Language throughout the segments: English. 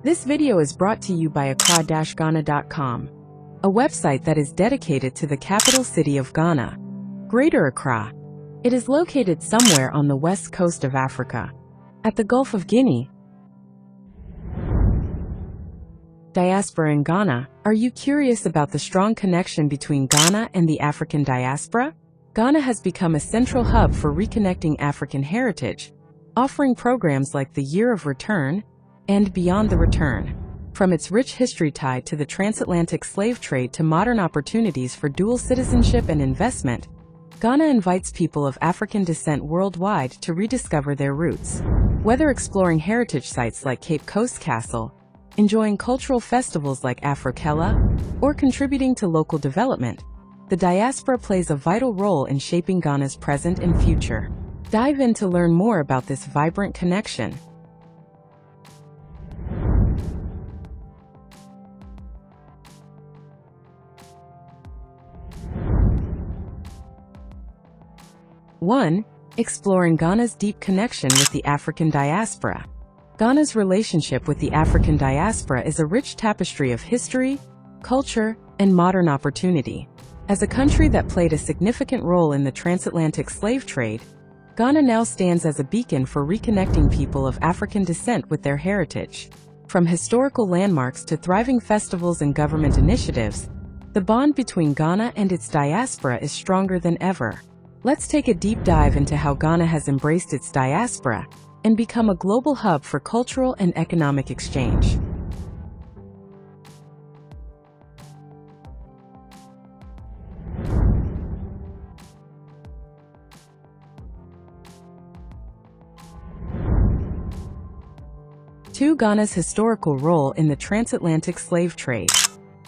This video is brought to you by accra-ghana.com, a website that is dedicated to the capital city of Ghana, Greater Accra. It is located somewhere on the west coast of Africa, at the Gulf of Guinea. Diaspora in Ghana. Are you curious about the strong connection between Ghana and the African diaspora? Ghana has become a central hub for reconnecting African heritage, offering programs like the Year of Return and Beyond the Return. From its rich history tied to the transatlantic slave trade to modern opportunities for dual citizenship and investment, Ghana invites people of African descent worldwide to rediscover their roots. Whether exploring heritage sites like Cape Coast Castle, enjoying cultural festivals like Afrochella, or contributing to local development, the diaspora plays a vital role in shaping Ghana's present and future. Dive in to learn more about this vibrant connection. One, exploring Ghana's deep connection with the African diaspora. Ghana's relationship with the African diaspora is a rich tapestry of history, culture, and modern opportunity. As a country that played a significant role in the transatlantic slave trade, Ghana now stands as a beacon for reconnecting people of African descent with their heritage. From historical landmarks to thriving festivals and government initiatives, the bond between Ghana and its diaspora is stronger than ever. Let's take a deep dive into how Ghana has embraced its diaspora and become a global hub for cultural and economic exchange. Two, Ghana's historical role in the transatlantic slave trade.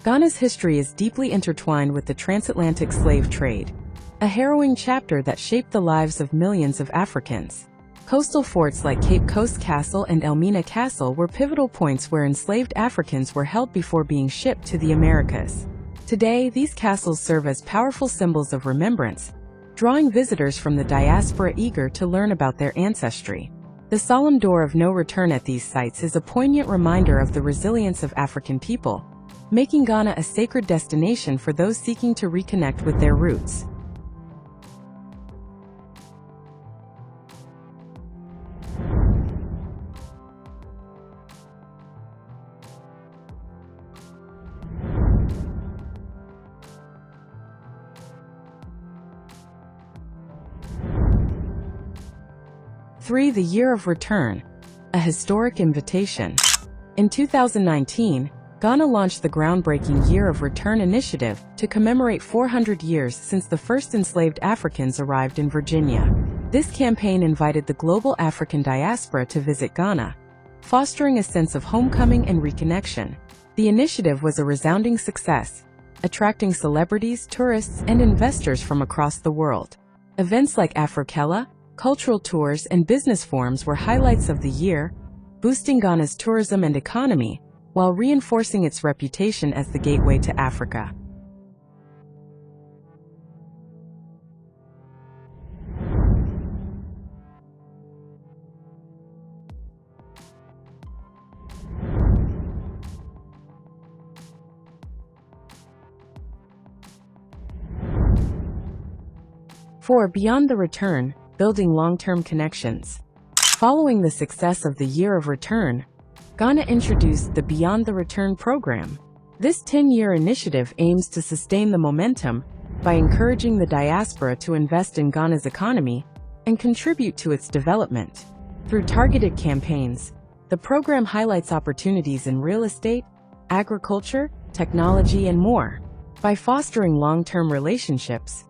Ghana's history is deeply intertwined with the transatlantic slave trade, a harrowing chapter that shaped the lives of millions of Africans. Coastal forts like Cape Coast Castle and Elmina Castle were pivotal points where enslaved Africans were held before being shipped to the Americas. Today, these castles serve as powerful symbols of remembrance, drawing visitors from the diaspora eager to learn about their ancestry. The solemn door of no return at these sites is a poignant reminder of the resilience of African people, making Ghana a sacred destination for those seeking to reconnect with their roots. Three, the Year of Return, a historic invitation. In 2019, Ghana launched the groundbreaking Year of Return initiative to commemorate 400 years since the first enslaved Africans arrived in Virginia. This campaign invited the global African diaspora to visit Ghana, fostering a sense of homecoming and reconnection. The initiative was a resounding success, attracting celebrities, tourists, and investors from across the world. Events like Afrochella, cultural tours, and business forums were highlights of the year, boosting Ghana's tourism and economy, while reinforcing its reputation as the gateway to Africa. Four, Beyond the Return, building long-term connections. Following the success of the Year of Return, Ghana introduced the Beyond the Return program. This 10-year initiative aims to sustain the momentum by encouraging the diaspora to invest in Ghana's economy and contribute to its development. Through targeted campaigns, the program highlights opportunities in real estate, agriculture, technology, and more. By fostering long-term relationships,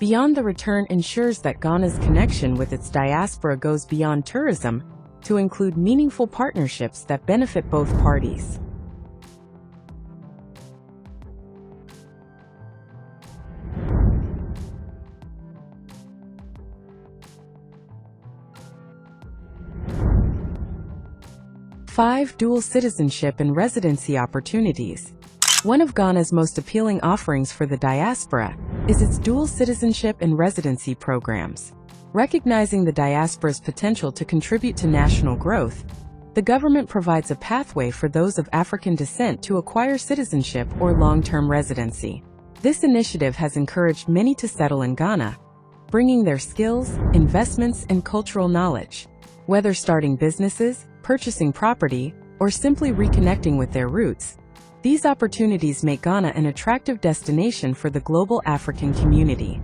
Beyond the Return ensures that Ghana's connection with its diaspora goes beyond tourism to include meaningful partnerships that benefit both parties. Five, dual citizenship and residency opportunities. One of Ghana's most appealing offerings for the diaspora is its dual citizenship and residency programs. Recognizing the diaspora's potential to contribute to national growth, The government provides a pathway for those of African descent to acquire citizenship or long-term residency. This initiative has encouraged many to settle in Ghana, bringing their skills, investments, and cultural knowledge. Whether starting businesses, purchasing property, or simply reconnecting with their roots, these opportunities make Ghana an attractive destination for the global African community.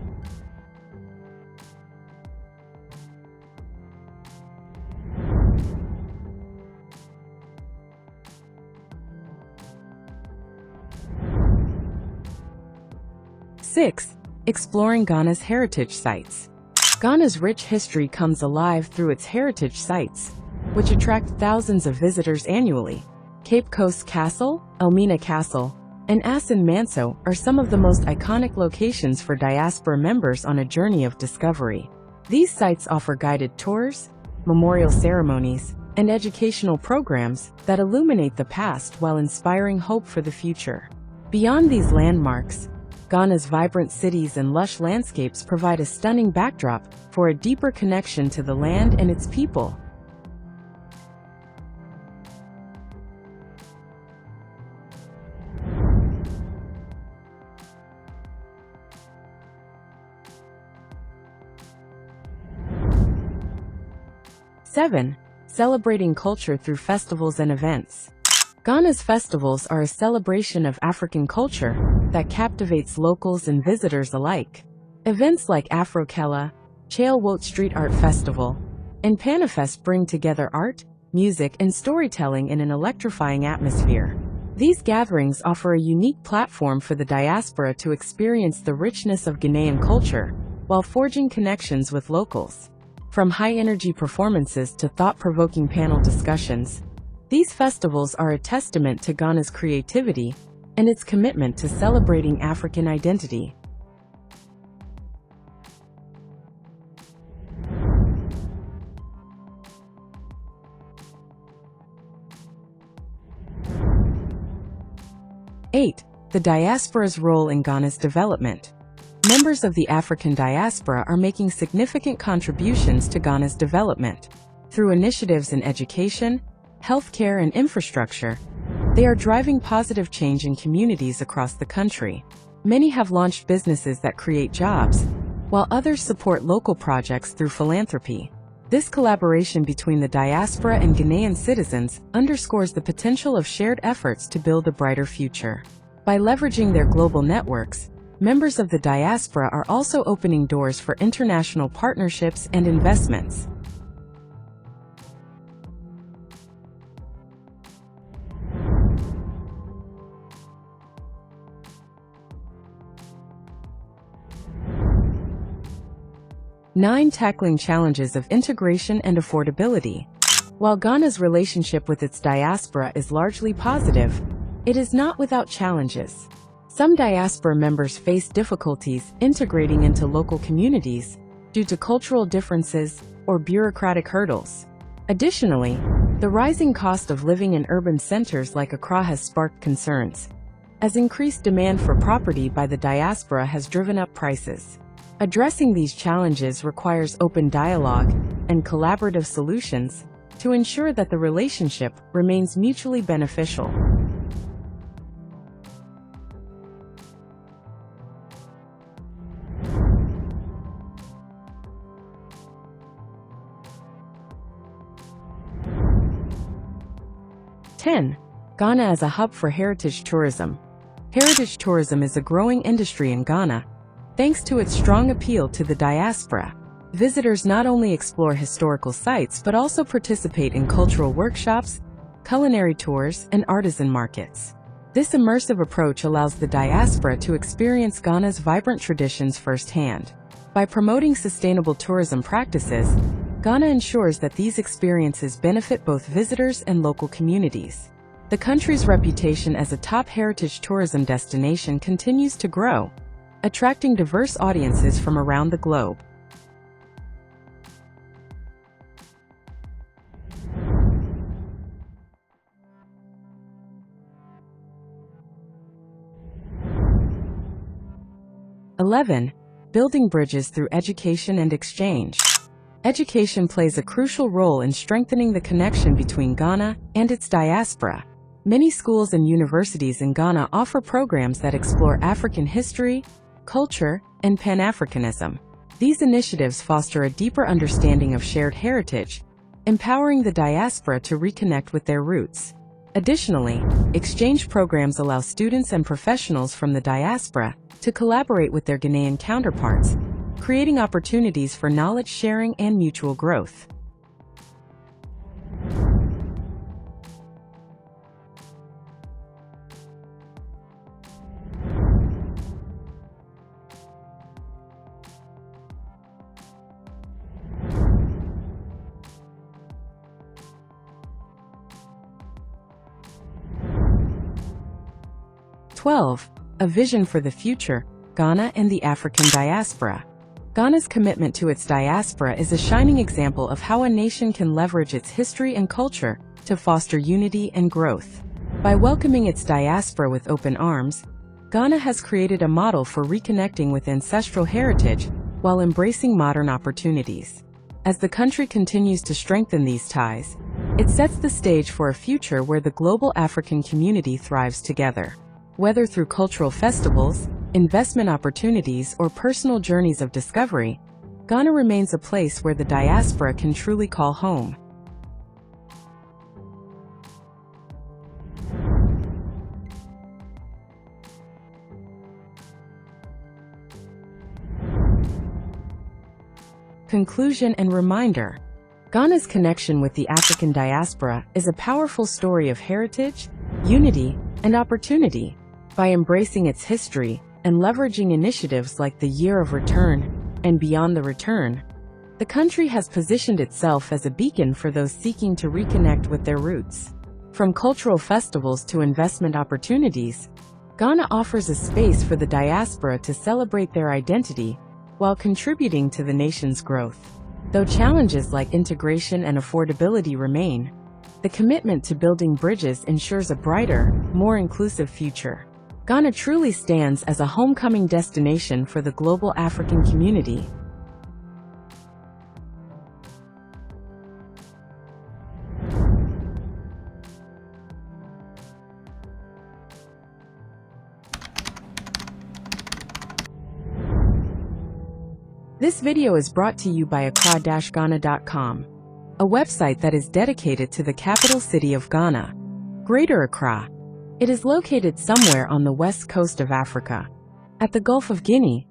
Six, exploring Ghana's heritage sites. Ghana's rich history comes alive through its heritage sites, which attract thousands of visitors annually. Cape Coast Castle, Elmina Castle, and Asin Manso are some of the most iconic locations for diaspora members on a journey of discovery. These sites offer guided tours, memorial ceremonies, and educational programs that illuminate the past while inspiring hope for the future. Beyond these landmarks, Ghana's vibrant cities and lush landscapes provide a stunning backdrop for a deeper connection to the land and its people. Seven, celebrating culture through festivals and events. Ghana's festivals are a celebration of African culture that captivates locals and visitors alike. Events like Afrochella, Chalewote Street Art Festival, and Panafest bring together art, music, and storytelling in an electrifying atmosphere. These gatherings offer a unique platform for the diaspora to experience the richness of Ghanaian culture while forging connections with locals. From high-energy performances to thought-provoking panel discussions, these festivals are a testament to Ghana's creativity and its commitment to celebrating African identity. Eight, the diaspora's role in Ghana's development. Members of the African diaspora are making significant contributions to Ghana's development. Through initiatives in education, healthcare, and infrastructure, they are driving positive change in communities across the country. Many have launched businesses that create jobs, while others support local projects through philanthropy. This collaboration between the diaspora and Ghanaian citizens underscores the potential of shared efforts to build a brighter future. By leveraging their global networks, members of the diaspora are also opening doors for international partnerships and investments. Nine, tackling challenges of integration and affordability. While Ghana's relationship with its diaspora is largely positive, it is not without challenges. Some diaspora members face difficulties integrating into local communities due to cultural differences or bureaucratic hurdles. Additionally, the rising cost of living in urban centers like Accra has sparked concerns, as increased demand for property by the diaspora has driven up prices. Addressing these challenges requires open dialogue and collaborative solutions to ensure that the relationship remains mutually beneficial. Ghana as a hub for heritage tourism. Heritage tourism is a growing industry in Ghana, thanks to its strong appeal to the diaspora. Visitors not only explore historical sites but also participate in cultural workshops, culinary tours, and artisan markets. This immersive approach allows the diaspora to experience Ghana's vibrant traditions firsthand. By promoting sustainable tourism practices, Ghana ensures that these experiences benefit both visitors and local communities. The country's reputation as a top heritage tourism destination continues to grow, attracting diverse audiences from around the globe. Building bridges through education and exchange. Education plays a crucial role in strengthening the connection between Ghana and its diaspora. Many schools and universities in Ghana offer programs that explore African history, culture, and Pan-Africanism. These initiatives foster a deeper understanding of shared heritage, empowering the diaspora to reconnect with their roots. Additionally, exchange programs allow students and professionals from the diaspora to collaborate with their Ghanaian counterparts, creating opportunities for knowledge sharing and mutual growth. A vision for the future, Ghana and the African diaspora. Ghana's commitment to its diaspora is a shining example of how a nation can leverage its history and culture to foster unity and growth. By welcoming its diaspora with open arms, Ghana has created a model for reconnecting with ancestral heritage while embracing modern opportunities. As the country continues to strengthen these ties, it sets the stage for a future where the global African community thrives together. Whether through cultural festivals, investment opportunities, or personal journeys of discovery, Ghana remains a place where the diaspora can truly call home. Conclusion and reminder: Ghana's connection with the African diaspora is a powerful story of heritage, unity, and opportunity. By embracing its history and leveraging initiatives like the Year of Return and Beyond the Return, the country has positioned itself as a beacon for those seeking to reconnect with their roots. From cultural festivals to investment opportunities, Ghana offers a space for the diaspora to celebrate their identity while contributing to the nation's growth. Though challenges like integration and affordability remain, the commitment to building bridges ensures a brighter, more inclusive future. Ghana truly stands as a homecoming destination for the global African community. This video is brought to you by accra-ghana.com, a website that is dedicated to the capital city of Ghana, Greater Accra. It is located somewhere on the west coast of Africa, at the Gulf of Guinea,